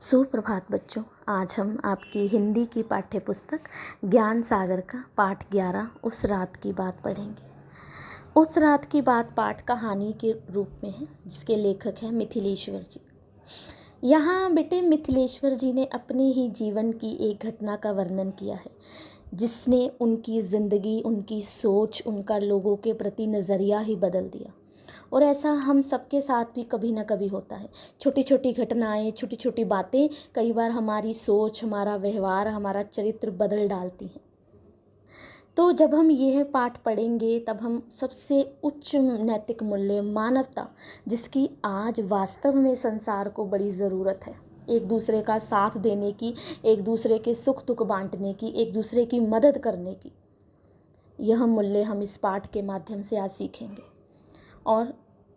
सुप्रभात बच्चों। आज हम आपकी हिंदी की पाठ्य पुस्तक ज्ञान सागर का पाठ 11 उस रात की बात पढ़ेंगे। उस रात की बात पाठ कहानी के रूप में है, जिसके लेखक हैं मिथिलेश्वर जी। यहाँ बेटे मिथिलेश्वर जी ने अपने ही जीवन की एक घटना का वर्णन किया है, जिसने उनकी ज़िंदगी, उनकी सोच, उनका लोगों के प्रति नज़रिया ही बदल दिया। और ऐसा हम सबके साथ भी कभी ना कभी होता है। छोटी छोटी घटनाएं, छोटी छोटी बातें कई बार हमारी सोच, हमारा व्यवहार, हमारा चरित्र बदल डालती हैं। तो जब हम यह पाठ पढ़ेंगे तब हम सबसे उच्च नैतिक मूल्य, मानवता, जिसकी आज वास्तव में संसार को बड़ी ज़रूरत है, एक दूसरे का साथ देने की, एक दूसरे के सुख दुख बांटने की, एक दूसरे की मदद करने की, यह मूल्य हम इस पाठ के माध्यम से आज सीखेंगे। और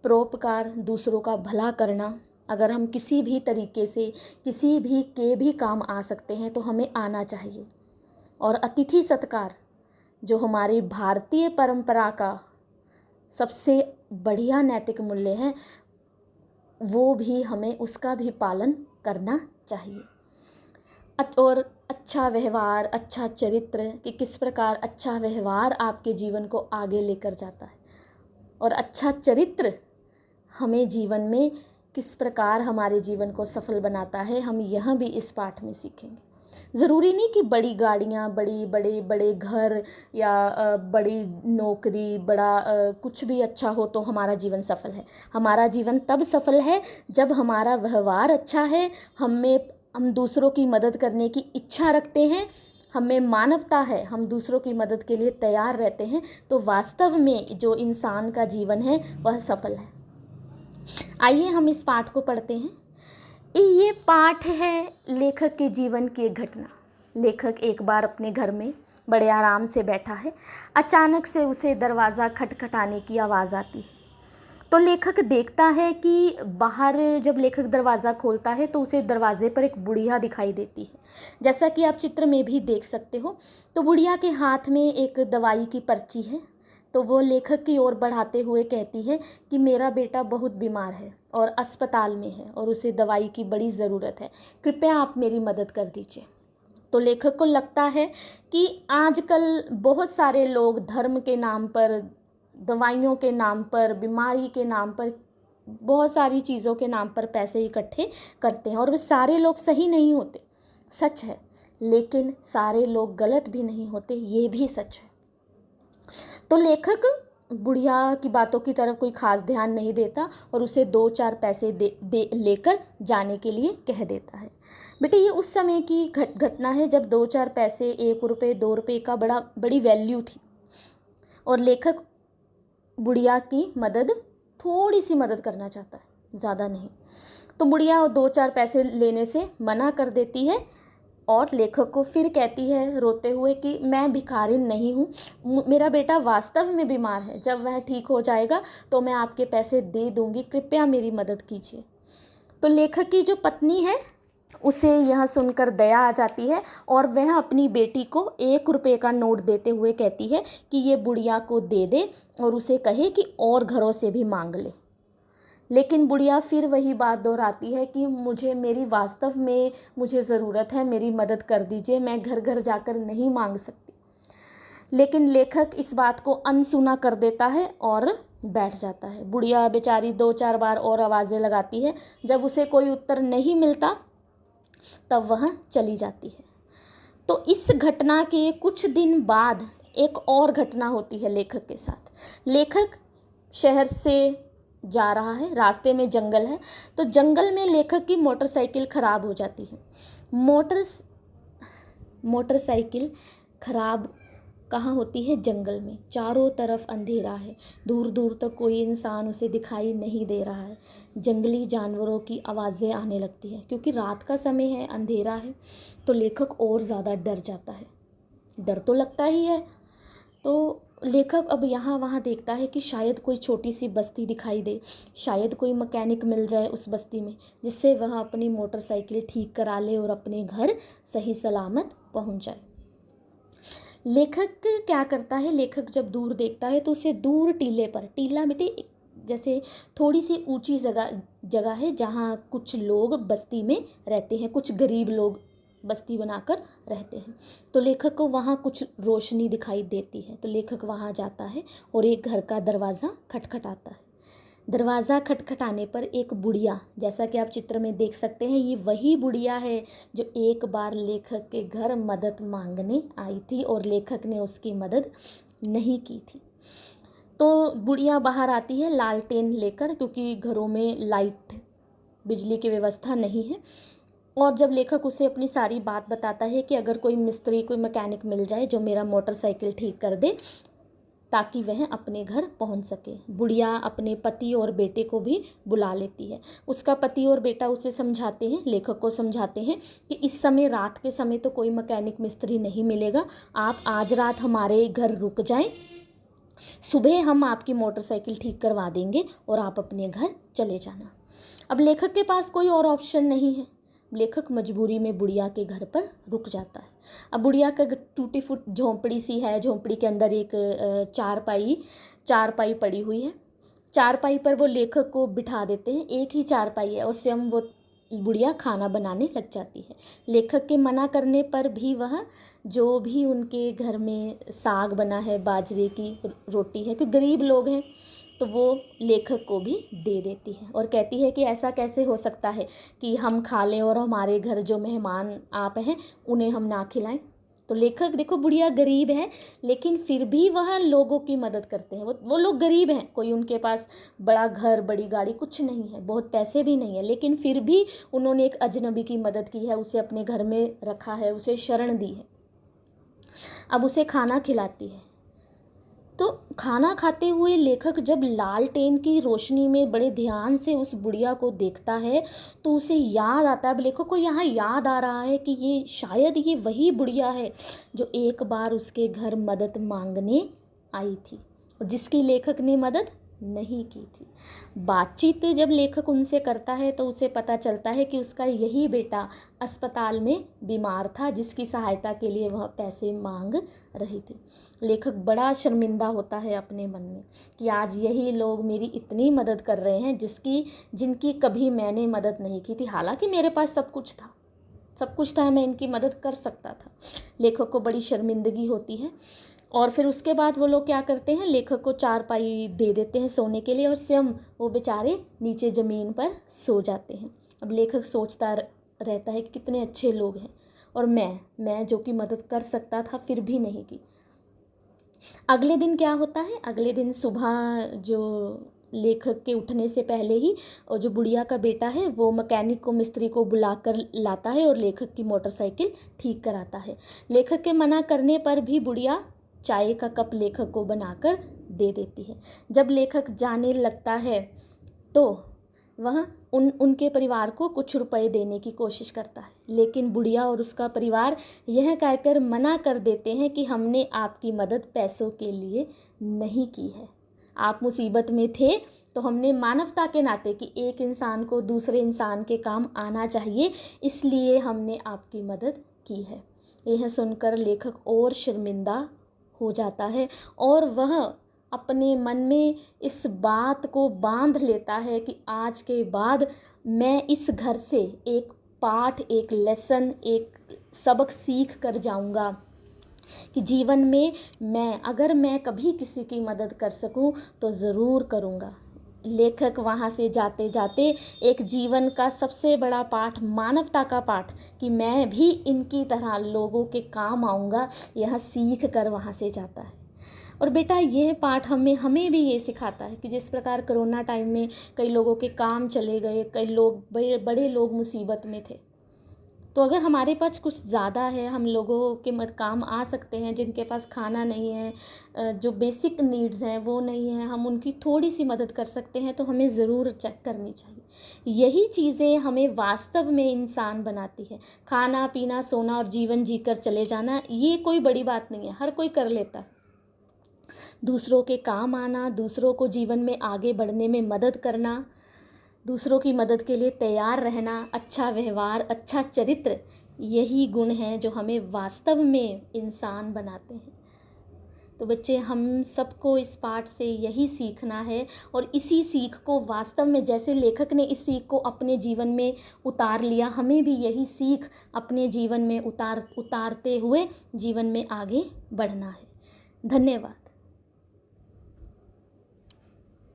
परोपकार, दूसरों का भला करना, अगर हम किसी भी तरीके से किसी भी के भी काम आ सकते हैं तो हमें आना चाहिए। और अतिथि सत्कार, जो हमारी भारतीय परंपरा का सबसे बढ़िया नैतिक मूल्य है, वो भी हमें उसका भी पालन करना चाहिए। और अच्छा व्यवहार, अच्छा चरित्र, कि किस प्रकार अच्छा व्यवहार आपके जीवन को आगे लेकर जाता है, और अच्छा चरित्र हमें जीवन में किस प्रकार हमारे जीवन को सफल बनाता है, हम यह भी इस पाठ में सीखेंगे। ज़रूरी नहीं कि बड़ी गाड़ियाँ, बड़े बड़े घर या बड़ी नौकरी, बड़ा कुछ भी अच्छा हो तो हमारा जीवन सफल है। हमारा जीवन तब सफल है जब हमारा व्यवहार अच्छा है, हम दूसरों की मदद करने की इच्छा रखते हैं, हमें मानवता है, हम दूसरों की मदद के लिए तैयार रहते हैं, तो वास्तव में जो इंसान का जीवन है वह सफल है। आइए हम इस पाठ को पढ़ते हैं। ये पाठ है लेखक के जीवन की एक घटना। लेखक एक बार अपने घर में बड़े आराम से बैठा है। अचानक से उसे दरवाज़ा खटखटाने की आवाज़ आती है। तो लेखक देखता है कि बाहर जब लेखक दरवाज़ा खोलता है तो उसे दरवाजे पर एक बुढ़िया दिखाई देती है, जैसा कि आप चित्र में भी देख सकते हो। तो बुढ़िया के हाथ में एक दवाई की पर्ची है। तो वो लेखक की ओर बढ़ाते हुए कहती है कि मेरा बेटा बहुत बीमार है और अस्पताल में है और उसे दवाई की बड़ी ज़रूरत है, कृपया आप मेरी मदद कर दीजिए। तो लेखक को लगता है कि आजकल बहुत सारे लोग धर्म के नाम पर, दवाइयों के नाम पर, बीमारी के नाम पर, बहुत सारी चीज़ों के नाम पर पैसे इकट्ठे करते हैं, और वे सारे लोग सही नहीं होते, सच है। लेकिन सारे लोग गलत भी नहीं होते, ये भी सच है। तो लेखक बुढ़िया की बातों की तरफ कोई खास ध्यान नहीं देता और उसे 2-4 पैसे दे लेकर जाने के लिए कह देता है। बेटे, ये उस समय की घटना है जब 2-4 पैसे, 1 रुपये, 2 रुपये का बड़ी वैल्यू थी, और लेखक बुढ़िया की मदद, थोड़ी सी मदद करना चाहता है, ज़्यादा नहीं। तो बुढ़िया 2-4 पैसे लेने से मना कर देती है और लेखक को फिर कहती है रोते हुए कि मैं भिखारिन नहीं हूँ, मेरा बेटा वास्तव में बीमार है, जब वह ठीक हो जाएगा तो मैं आपके पैसे दे दूँगी, कृपया मेरी मदद कीजिए। तो लेखक की जो पत्नी है उसे यह सुनकर दया आ जाती है और वह अपनी बेटी को 1 रुपये का नोट देते हुए कहती है कि ये बुढ़िया को दे दे और उसे कहे कि और घरों से भी मांग ले। लेकिन बुढ़िया फिर वही बात दोहराती है कि मेरी वास्तव में मुझे ज़रूरत है, मेरी मदद कर दीजिए, मैं घर घर जाकर नहीं मांग सकती। लेकिन लेखक इस बात को अनसुना कर देता है और बैठ जाता है। बुढ़िया बेचारी 2-4 बार और आवाज़ें लगाती है। जब उसे कोई उत्तर नहीं मिलता तब वह चली जाती है। तो इस घटना के कुछ दिन बाद एक और घटना होती है लेखक के साथ। लेखक शहर से जा रहा है, रास्ते में जंगल है, तो जंगल में लेखक की मोटरसाइकिल खराब हो जाती है। मोटरसाइकिल खराब कहाँ होती है? जंगल में। चारों तरफ अंधेरा है, दूर दूर तक कोई इंसान उसे दिखाई नहीं दे रहा है। जंगली जानवरों की आवाज़ें आने लगती है, क्योंकि रात का समय है, अंधेरा है। तो लेखक और ज़्यादा डर जाता है। डर तो लगता ही है। तो लेखक अब यहाँ वहाँ देखता है कि शायद कोई छोटी सी बस्ती दिखाई दे, शायद कोई मैकेनिक मिल जाए उस बस्ती में, जिससे वह अपनी मोटरसाइकिल ठीक करा ले और अपने घर सही सलामत पहुँच जाए। लेखक क्या करता है? लेखक जब दूर देखता है तो उसे दूर टीले पर, टीला बेटे जैसे थोड़ी सी ऊंची जगह जगह है जहाँ कुछ लोग बस्ती में रहते हैं, कुछ गरीब लोग बस्ती बनाकर रहते हैं। तो लेखक को वहाँ कुछ रोशनी दिखाई देती है, तो लेखक वहाँ जाता है और एक घर का दरवाज़ा खटखटाता है। दरवाज़ा खटखटाने पर एक बुढ़िया, जैसा कि आप चित्र में देख सकते हैं, ये वही बुढ़िया है जो एक बार लेखक के घर मदद मांगने आई थी और लेखक ने उसकी मदद नहीं की थी। तो बुढ़िया बाहर आती है लालटेन लेकर, क्योंकि घरों में लाइट, बिजली की व्यवस्था नहीं है। और जब लेखक उसे अपनी सारी बात बताता है कि अगर कोई मिस्त्री, कोई मैकेनिक मिल जाए जो मेरा मोटरसाइकिल ठीक कर दे ताकि वह अपने घर पहुंच सके। बुढ़िया अपने पति और बेटे को भी बुला लेती है। उसका पति और बेटा उसे समझाते हैं, लेखक को समझाते हैं कि इस समय, रात के समय तो कोई मैकेनिक मिस्त्री नहीं मिलेगा, आप आज रात हमारे घर रुक जाएं, सुबह हम आपकी मोटरसाइकिल ठीक करवा देंगे और आप अपने घर चले जाना। अब लेखक के पास कोई और ऑप्शन नहीं है, लेखक मजबूरी में बुढ़िया के घर पर रुक जाता है। अब बुढ़िया का टूटी फूट झोंपड़ी सी है, झोंपड़ी के अंदर एक चारपाई पड़ी हुई है। चारपाई पर वो लेखक को बिठा देते हैं, एक ही चारपाई है, उससे हम वो बुढ़िया खाना बनाने लग जाती है। लेखक के मना करने पर भी वह जो भी उनके घर में साग बना है, बाजरे की रोटी है, क्योंकि गरीब लोग हैं, तो वो लेखक को भी दे देती है और कहती है कि ऐसा कैसे हो सकता है कि हम खा लें और हमारे घर जो मेहमान आप हैं उन्हें हम ना खिलाएं। तो लेखक, देखो बुढ़िया गरीब है लेकिन फिर भी वह लोगों की मदद करते हैं। वो लोग गरीब हैं, कोई उनके पास बड़ा घर, बड़ी गाड़ी कुछ नहीं है, बहुत पैसे भी नहीं है, लेकिन फिर भी उन्होंने एक अजनबी की मदद की है, उसे अपने घर में रखा है, उसे शरण दी है। अब उसे खाना खिलाती है। तो खाना खाते हुए लेखक जब लालटेन की रोशनी में बड़े ध्यान से उस बुढ़िया को देखता है तो उसे याद आता है, अब लेखक को यहाँ याद आ रहा है कि ये शायद ये वही बुढ़िया है जो एक बार उसके घर मदद मांगने आई थी और जिसकी लेखक ने मदद नहीं की थी। बातचीत जब लेखक उनसे करता है तो उसे पता चलता है कि उसका यही बेटा अस्पताल में बीमार था, जिसकी सहायता के लिए वह पैसे मांग रही थी। लेखक बड़ा शर्मिंदा होता है अपने मन में कि आज यही लोग मेरी इतनी मदद कर रहे हैं जिनकी कभी मैंने मदद नहीं की थी, हालांकि मेरे पास सब कुछ था, मैं इनकी मदद कर सकता था। लेखक को बड़ी शर्मिंदगी होती है और फिर उसके बाद वो लोग क्या करते हैं, लेखक को चारपाई दे देते हैं सोने के लिए और स्वयं वो बेचारे नीचे ज़मीन पर सो जाते हैं। अब लेखक सोचता रहता है कि कितने अच्छे लोग हैं और मैं जो कि मदद कर सकता था फिर भी नहीं की। अगले दिन क्या होता है, अगले दिन सुबह जो लेखक के उठने से पहले ही और जो बुढ़िया का बेटा है वो मैकेनिक को, मिस्त्री को बुलाकर लाता है और लेखक की मोटरसाइकिल ठीक कराता है। लेखक के मना करने पर भी बुढ़िया चाय का कप लेखक को बनाकर दे देती है। जब लेखक जाने लगता है तो वह उनके परिवार को कुछ रुपए देने की कोशिश करता है, लेकिन बुढ़िया और उसका परिवार यह कहकर मना कर देते हैं कि हमने आपकी मदद पैसों के लिए नहीं की है, आप मुसीबत में थे तो हमने मानवता के नाते कि एक इंसान को दूसरे इंसान के काम आना चाहिए, इसलिए हमने आपकी मदद की है। यह सुनकर लेखक और शर्मिंदा हो जाता है और वह अपने मन में इस बात को बांध लेता है कि आज के बाद मैं इस घर से एक पाठ, एक लेसन, एक सबक सीख कर जाऊंगा कि जीवन में अगर मैं कभी किसी की मदद कर सकूं तो ज़रूर करूंगा। लेखक वहाँ से जाते जाते एक जीवन का सबसे बड़ा पाठ, मानवता का पाठ, कि मैं भी इनकी तरह लोगों के काम आऊँगा, यह सीख कर वहाँ से जाता है। और बेटा यह पाठ हमें भी ये सिखाता है कि जिस प्रकार कोरोना टाइम में कई लोगों के काम चले गए, कई लोग बड़े लोग मुसीबत में थे, तो अगर हमारे पास कुछ ज़्यादा है, हम लोगों के काम आ सकते हैं, जिनके पास खाना नहीं है, जो बेसिक नीड्स हैं वो नहीं है, हम उनकी थोड़ी सी मदद कर सकते हैं, तो हमें ज़रूर चेक करनी चाहिए। यही चीज़ें हमें वास्तव में इंसान बनाती है। खाना पीना, सोना और जीवन जीकर चले जाना ये कोई बड़ी बात नहीं है, हर कोई कर लेता है। दूसरों के काम आना, दूसरों को जीवन में आगे बढ़ने में मदद करना, दूसरों की मदद के लिए तैयार रहना, अच्छा व्यवहार, अच्छा चरित्र, यही गुण हैं जो हमें वास्तव में इंसान बनाते हैं। तो बच्चे, हम सबको इस पाठ से यही सीखना है और इसी सीख को वास्तव में, जैसे लेखक ने इस सीख को अपने जीवन में उतार लिया, हमें भी यही सीख अपने जीवन में उतारते हुए जीवन में आगे बढ़ना है। धन्यवाद।